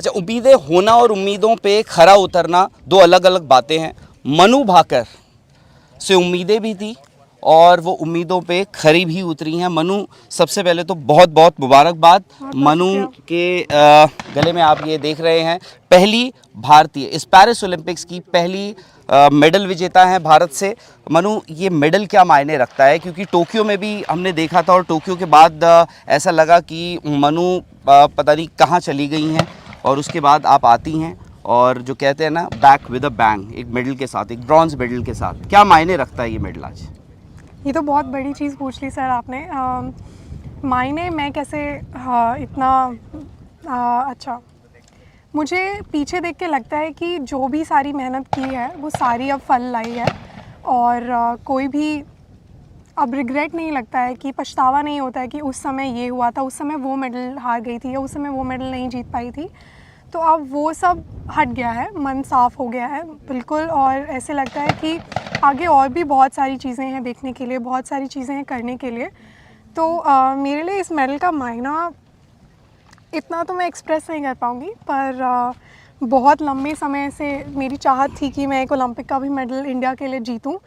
अच्छा, उम्मीदें होना और उम्मीदों पे खरा उतरना दो अलग अलग बातें हैं। मनु भाकर से उम्मीदें भी थी और वो उम्मीदों पे खरी भी उतरी हैं। मनु, सबसे पहले तो बहुत बहुत मुबारकबाद। मनु के गले में आप ये देख रहे हैं पहली भारतीय, इस पेरिस ओलंपिक्स की पहली मेडल विजेता हैं भारत से। मनु, ये मेडल क्या मायने रखता है? क्योंकि टोक्यो में भी हमने देखा था और टोक्यो के बाद ऐसा लगा कि मनु पता नहीं कहाँ चली गई हैं और उसके बाद आप आती हैं और जो कहते हैं ना, बैक विद अ बैंग, एक मेडल के साथ, एक ब्रॉन्ज मेडल के साथ। क्या मायने रखता है ये मेडल आज? ये तो बहुत बड़ी चीज़ पूछ ली सर आपने। मायने मैं कैसे, हाँ, इतना अच्छा, मुझे पीछे देख के लगता है कि जो भी सारी मेहनत की है वो सारी अब फल लाई है और कोई भी अब रिग्रेट नहीं लगता है, कि पछतावा नहीं होता है कि उस समय ये हुआ था, उस समय वो मेडल हार गई थी या उस समय वो मेडल नहीं जीत पाई थी। तो अब वो सब हट गया है, मन साफ़ हो गया है बिल्कुल। और ऐसे लगता है कि आगे और भी बहुत सारी चीज़ें हैं देखने के लिए, बहुत सारी चीज़ें हैं करने के लिए। तो मेरे लिए इस मेडल का मायना इतना तो मैं एक्सप्रेस नहीं कर पाऊँगी, पर बहुत लंबे समय से मेरी चाहत थी कि मैं एक ओलंपिक का भी मेडल इंडिया के लिए जीतूँ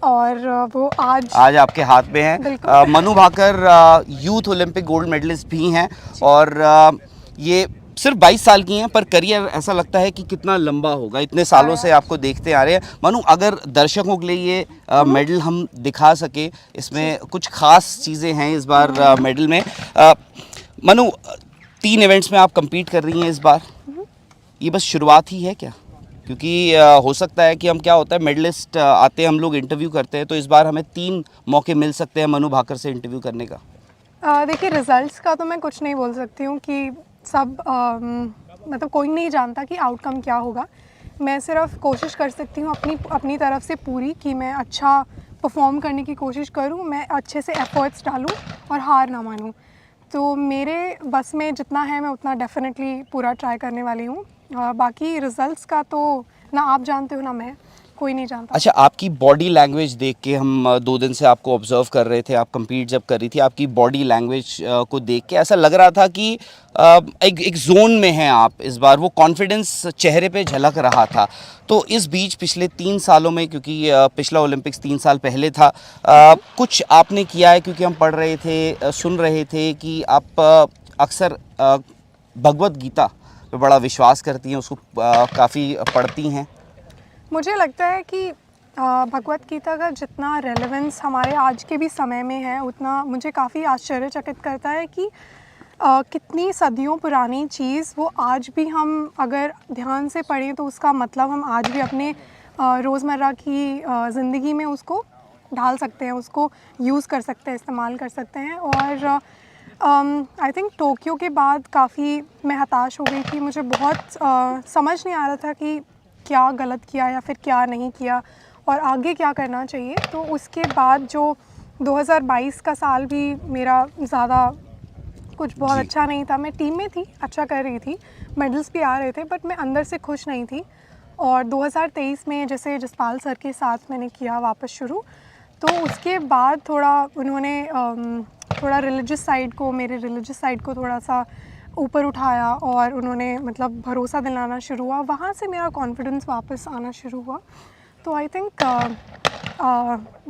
और वो आज आपके हाथ में है। Manu Bhaker youth Olympic gold medalist भी हैं और ये सिर्फ 22 साल की हैं, पर करियर ऐसा लगता है कि कितना लंबा होगा। इतने सालों से आपको देखते आ रहे हैं। मनु, अगर दर्शकों के लिए ये मेडल हम दिखा सके, इसमें कुछ खास चीज़ें हैं इस बार मेडल में। मनु, 3 इवेंट्स में आप compete कर रही हैं इस बार। ये बस शुरुआत ही है क्या? क्योंकि हो सकता है कि हम, क्या होता है, मेडलिस्ट आते हैं, हम लोग इंटरव्यू करते हैं, तो इस बार हमें 3 मौके मिल सकते हैं मनु भाकर से इंटरव्यू करने का। देखिए, रिज़ल्ट्स का तो मैं कुछ नहीं बोल सकती हूँ कि सब मतलब कोई नहीं जानता कि आउटकम क्या होगा। मैं सिर्फ कोशिश कर सकती हूँ अपनी तरफ से पूरी, कि मैं अच्छा परफॉर्म करने की कोशिश करूँ, मैं अच्छे से एफर्ट्स डालूँ और हार ना मानूँ। तो मेरे बस में जितना है मैं उतना डेफिनेटली पूरा ट्राई करने वाली हूँ। बाकी रिज़ल्ट्स का तो ना आप जानते हो ना मैं, कोई नहीं जानता। अच्छा, आपकी बॉडी लैंग्वेज देख के, हम 2 दिन से आपको ऑब्जर्व कर रहे थे, आप compete जब कर रही थी, आपकी बॉडी लैंग्वेज को देख के ऐसा लग रहा था कि एक जोन में हैं आप इस बार। वो कॉन्फिडेंस चेहरे पे झलक रहा था। तो इस बीच पिछले 3 सालों में, क्योंकि पिछला ओलंपिक्स 3 साल पहले था, कुछ आपने किया है? क्योंकि हम पढ़ रहे थे, सुन रहे थे कि आप अक्सर भगवत गीता पे बड़ा विश्वास करती हैं, उसको काफ़ी पढ़ती हैं। मुझे लगता है कि भगवत गीता का जितना रेलेवेंस हमारे आज के भी समय में है, उतना मुझे काफ़ी आश्चर्यचकित करता है कि कितनी सदियों पुरानी चीज़ वो आज भी हम अगर ध्यान से पढ़ें तो उसका मतलब हम आज भी अपने रोज़मर्रा की ज़िंदगी में उसको ढाल सकते हैं, उसको यूज़ कर सकते हैं, इस्तेमाल कर सकते हैं। और आई थिंक टोक्यो के बाद काफ़ी मैं हताश हो गई थी। मुझे बहुत समझ नहीं आ रहा था कि क्या गलत किया या फिर क्या नहीं किया और आगे क्या करना चाहिए। तो उसके बाद जो 2022 का साल भी मेरा ज़्यादा कुछ बहुत अच्छा नहीं था। मैं टीम में थी, अच्छा कर रही थी, मेडल्स भी आ रहे थे, बट मैं अंदर से खुश नहीं थी। और 2023 में जैसे जसपाल सर के साथ मैंने किया वापस शुरू, तो उसके बाद थोड़ा उन्होंने थोड़ा रिलीजियस साइड को, मेरे रिलीजियस साइड को थोड़ा सा ऊपर उठाया और उन्होंने मतलब भरोसा दिलाना शुरू हुआ। वहाँ से मेरा कॉन्फिडेंस वापस आना शुरू हुआ। तो आई थिंक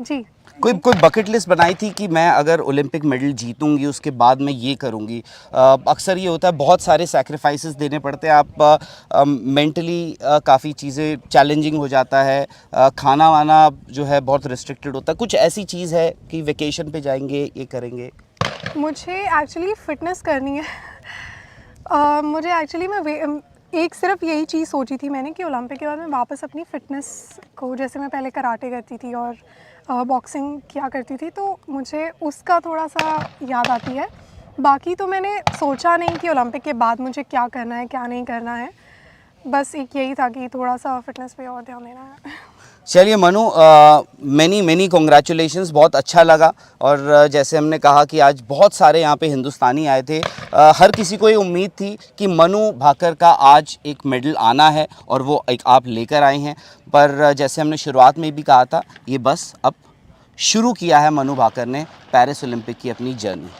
जी, कोई बकेट लिस्ट बनाई थी कि मैं अगर ओलंपिक मेडल जीतूंगी उसके बाद मैं ये करूंगी? अक्सर ये होता है, बहुत सारे सैक्रिफाइसेस देने पड़ते हैं। आप मेंटली काफ़ी चीज़ें चैलेंजिंग हो जाता है, खाना वाना जो है बहुत रिस्ट्रिक्टेड होता है। कुछ ऐसी चीज़ है कि वेकेशन पे जाएंगे, ये करेंगे? मुझे एक्चुअली फ़िटनेस करनी है। मुझे एक्चुअली मैं एक सिर्फ यही चीज़ सोची थी मैंने कि ओलंपिक के बाद मैं वापस अपनी फ़िटनेस को, जैसे मैं पहले कराटे करती थी और बॉक्सिंग किया करती थी, तो मुझे उसका थोड़ा सा याद आती है। बाकी तो मैंने सोचा नहीं कि ओलंपिक के बाद मुझे क्या करना है, क्या नहीं करना है। बस एक यही था कि थोड़ा सा फ़िटनेस पे और ध्यान देना है। चलिए मनु, मैनी कॉन्ग्रेचुलेशंस, बहुत अच्छा लगा। और जैसे हमने कहा कि आज बहुत सारे यहाँ पे हिंदुस्तानी आए थे, हर किसी को ये उम्मीद थी कि मनु भाकर का आज एक मेडल आना है और वो एक आप लेकर आए हैं। पर जैसे हमने शुरुआत में भी कहा था, ये बस अब शुरू किया है मनु भाकर ने पेरिस ओलंपिक की अपनी जर्नी।